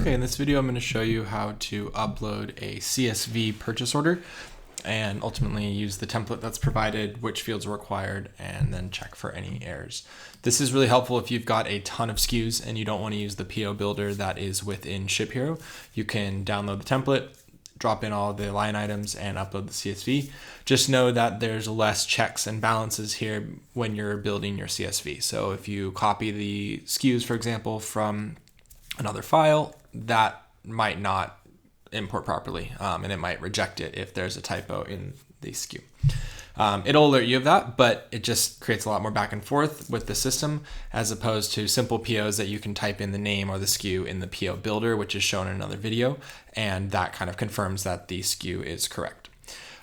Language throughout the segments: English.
Okay, in this video I'm going to show you how to upload a CSV purchase order and ultimately use the template that's provided, which fields are required, and then check for any errors. This is really helpful if you've got a ton of SKUs and you don't want to use the PO builder that is within ShipHero. You can download the template, drop in all the line items, and upload the CSV. Just know that there's less checks and balances here when you're building your CSV. So if you copy the SKUs, for example, from another file, that might not import properly, and it might reject it if there's a typo in the SKU. It'll alert you of that, but it just creates a lot more back and forth with the system as opposed to simple POs that you can type in the name or the SKU in the PO builder, which is shown in another video, and that kind of confirms that the SKU is correct.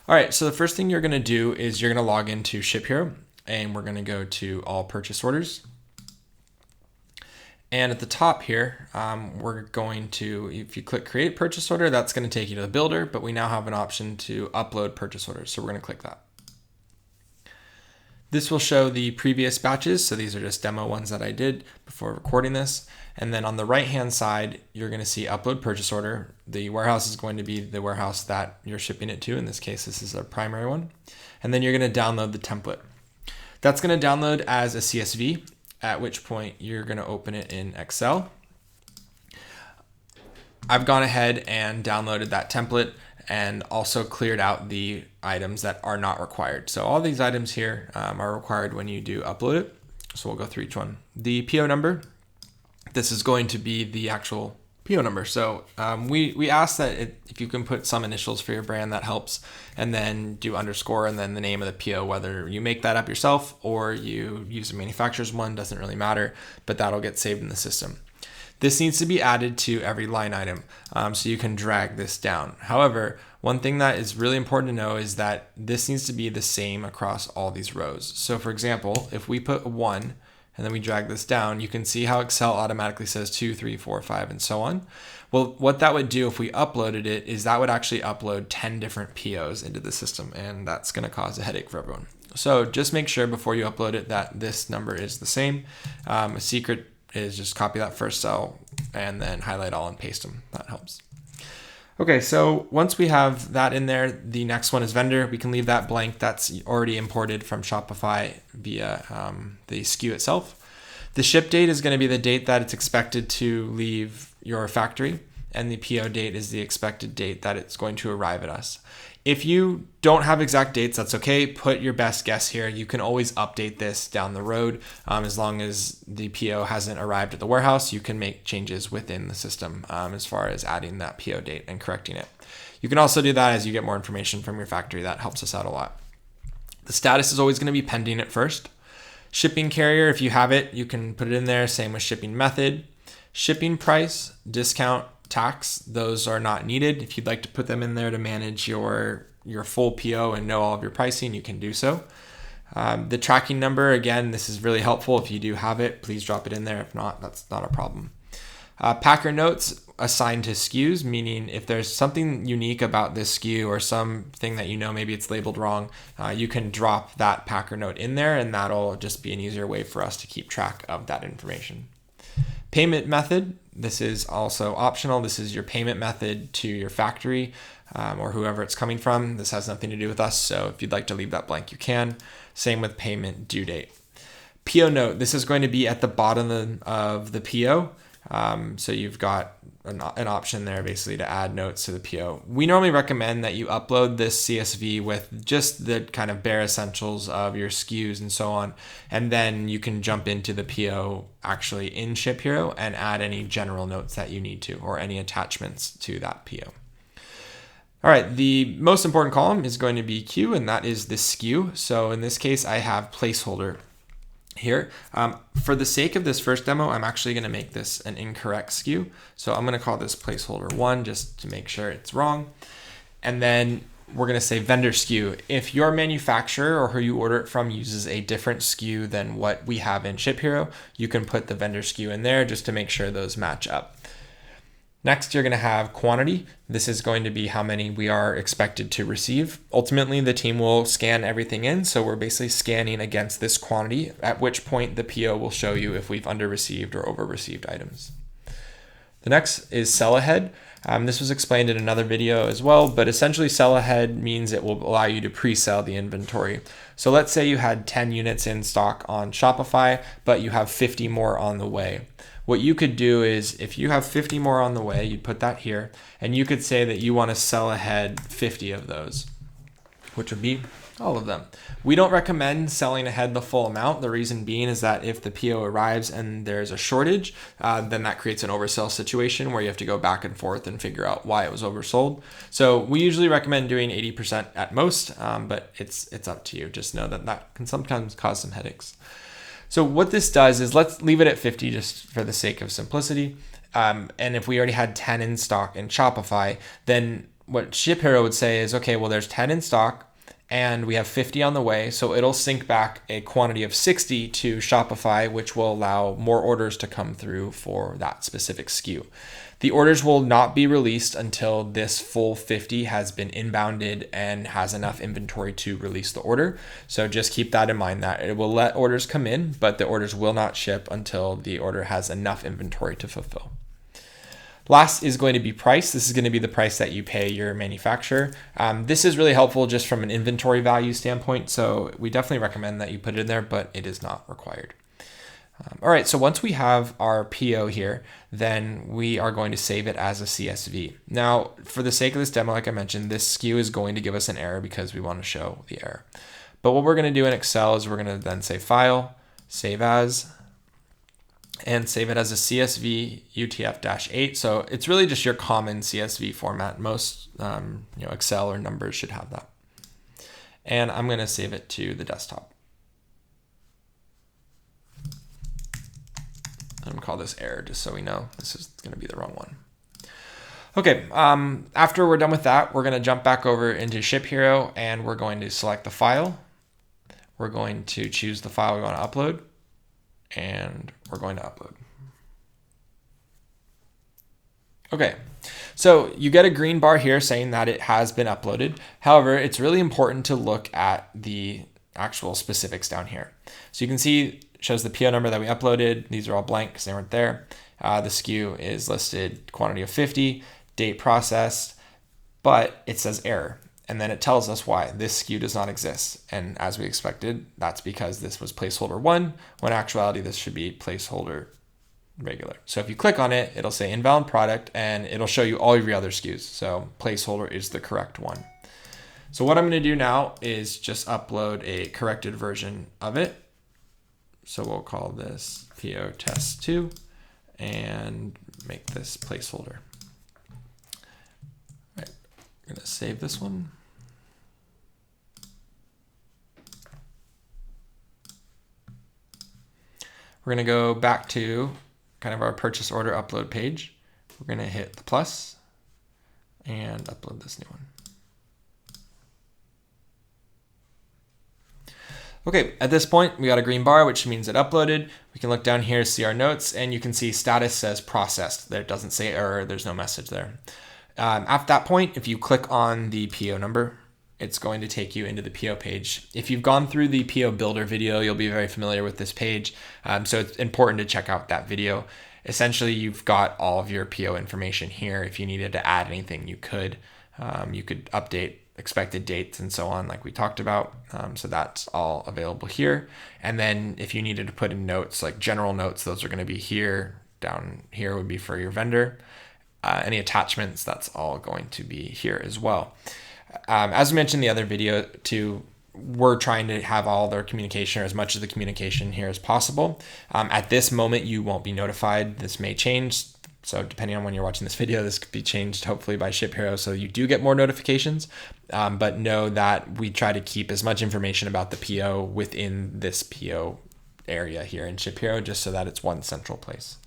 All right, so the first thing you're gonna do is you're gonna log into ShipHero, and we're gonna go to all purchase orders. And at the top here, we're going to, if you click create purchase order, that's going to take you to the builder, but we now have an option to upload purchase orders. So we're going to click that. This will show the previous batches. So these are just demo ones that I did before recording this. And then on the right-hand side, you're going to see upload purchase order. The warehouse is going to be the warehouse that you're shipping it to. In this case, this is our primary one. And then you're going to download the template. That's going to download as a CSV, at which point you're going to open it in Excel. I've gone ahead and downloaded that template and also cleared out the items that are not required. So all these items here are required when you do upload it. So we'll go through each one. The PO number, this is going to be the actual PO number. So we ask that if you can put some initials for your brand, that helps, and then do underscore and then the name of the PO, whether you make that up yourself or you use a manufacturer's one, doesn't really matter, but that'll get saved in the system. This needs to be added to every line item, so you can drag this down. However, one thing that is really important to know is that this needs to be the same across all these rows. So for example, if we put 1, and then we drag this down, you can see how Excel automatically says 2, 3, 4, 5, and so on. Well, what that would do if we uploaded it is that would actually upload 10 different POs into the system, and that's gonna cause a headache for everyone. So just make sure before you upload it that this number is the same. A secret is just copy that first cell and then highlight all and paste them. That helps. Okay, so once we have that in there, the next one is vendor. We can leave that blank. That's already imported from Shopify via the SKU itself. The ship date is going to be the date that it's expected to leave your factory, and the PO date is the expected date that it's going to arrive at us. If you don't have exact dates, that's okay. Put your best guess here. You can always update this down the road. As long as the PO hasn't arrived at the warehouse, you can make changes within the system as far as adding that PO date and correcting it. You can also do that as you get more information from your factory. That helps us out a lot. The status is always going to be pending at first. Shipping carrier, if you have it, you can put it in there. Same with shipping method. Shipping price, discount, tax, those are not needed. If you'd like to put them in there to manage your full PO and know all of your pricing, you can do so. The tracking number, again, this is really helpful. If you do have it, please drop it in there. If not, that's not a problem. Packer notes assigned to SKUs, meaning if there's something unique about this SKU or something that you know maybe it's labeled wrong, you can drop that packer note in there, and that'll just be an easier way for us to keep track of that information. Payment method, this is also optional. This is your payment method to your factory or whoever it's coming from. This has nothing to do with us, so if you'd like to leave that blank, you can. Same with payment due date. PO note, this is going to be at the bottom of the PO. So you've got an option there basically to add notes to the PO. We normally recommend that you upload this CSV with just the kind of bare essentials of your SKUs and so on, and then you can jump into the PO actually in ShipHero and add any general notes that you need to or any attachments to that PO. All right, the most important column is going to be Q, and that is the SKU. So in this case, I have placeholder here. For the sake of this first demo, I'm actually going to make this an incorrect SKU. So I'm going to call this placeholder 1 just to make sure it's wrong. And then we're going to say vendor SKU. If your manufacturer or who you order it from uses a different SKU than what we have in ShipHero, you can put the vendor SKU in there just to make sure those match up. Next, you're going to have quantity. This is going to be how many we are expected to receive. Ultimately, the team will scan everything in. So we're basically scanning against this quantity, at which point the PO will show you if we've under-received or over-received items. The next is sell ahead. This was explained in another video as well, but essentially sell ahead means it will allow you to pre-sell the inventory. So let's say you had 10 units in stock on Shopify, but you have 50 more on the way. What you could do is if you have 50 more on the way, you'd put that here, and you could say that you want to sell ahead 50 of those, which would be all of them. We don't recommend selling ahead the full amount. The reason being is that if the PO arrives and there's a shortage, then that creates an oversell situation where you have to go back and forth and figure out why it was oversold. So we usually recommend doing 80% at most, but it's up to you. Just know that that can sometimes cause some headaches. So what this does is, let's leave it at 50 just for the sake of simplicity. And if we already had 10 in stock in Shopify, then what ShipHero would say is, okay, well, there's 10 in stock and we have 50 on the way. So it'll sync back a quantity of 60 to Shopify, which will allow more orders to come through for that specific SKU. The orders will not be released until this full 50 has been inbounded and has enough inventory to release the order. So just keep that in mind, that it will let orders come in, but the orders will not ship until the order has enough inventory to fulfill. Last is going to be price. This is going to be the price that you pay your manufacturer. This is really helpful just from an inventory value standpoint. So we definitely recommend that you put it in there, but it is not required. All right, so once we have our PO here, then we are going to save it as a CSV. Now, for the sake of this demo, like I mentioned, this SKU is going to give us an error because we want to show the error. But what we're going to do in Excel is we're going to then say File, Save As, and save it as a CSV UTF-8. So it's really just your common CSV format. Most Excel or numbers should have that. And I'm going to save it to the desktop. I'm going to call this error just so we know this is going to be the wrong one. Okay, after we're done with that, we're going to jump back over into ShipHero and we're going to select the file. We're going to choose the file we want to upload, and we're going to upload. Okay, so you get a green bar here saying that it has been uploaded. However, it's really important to look at the actual specifics down here. So you can see it shows the PO number that we uploaded. These are all blank because they weren't there. The SKU is listed quantity of 50, date processed, but it says error. And then it tells us why this SKU does not exist. And as we expected, that's because this was placeholder 1, when in actuality this should be placeholder regular. So if you click on it, it'll say invalid product and it'll show you all of your other SKUs. So placeholder is the correct one. So what I'm going to do now is just upload a corrected version of it. So we'll call this PO test 2 and make this placeholder. All right, I'm going to save this one. We're going to go back to kind of our purchase order upload page. We're going to hit the plus and upload this new one. Okay, at this point, we got a green bar, which means it uploaded. We can look down here, see our notes, and you can see status says processed. There doesn't say error, there's no message there. At that point, if you click on the PO number, it's going to take you into the PO page. If you've gone through the PO Builder video, you'll be very familiar with this page. So it's important to check out that video. Essentially, you've got all of your PO information here. If you needed to add anything, you could. You could update expected dates and so on, like we talked about. So that's all available here. And then if you needed to put in notes, like general notes, those are going to be here. Down here would be for your vendor. Any attachments, that's all going to be here as well. As mentioned in the other video too, we're trying to have all their communication, or as much of the communication here as possible. At this moment, you won't be notified. This may change. So depending on when you're watching this video, this could be changed hopefully by ShipHero, so you do get more notifications. But know that we try to keep as much information about the PO within this PO area here in ShipHero, just so that it's one central place.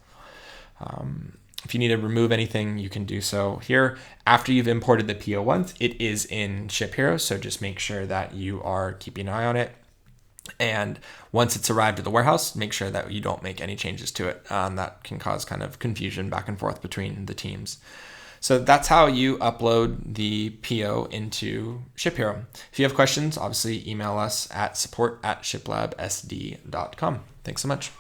If you need to remove anything, you can do so here. After you've imported the PO once, it is in ShipHero, so just make sure that you are keeping an eye on it. And once it's arrived at the warehouse, make sure that you don't make any changes to it. That can cause kind of confusion back and forth between the teams. So that's how you upload the PO into ShipHero. If you have questions, obviously email us at support@shiplabsd.com. Thanks so much.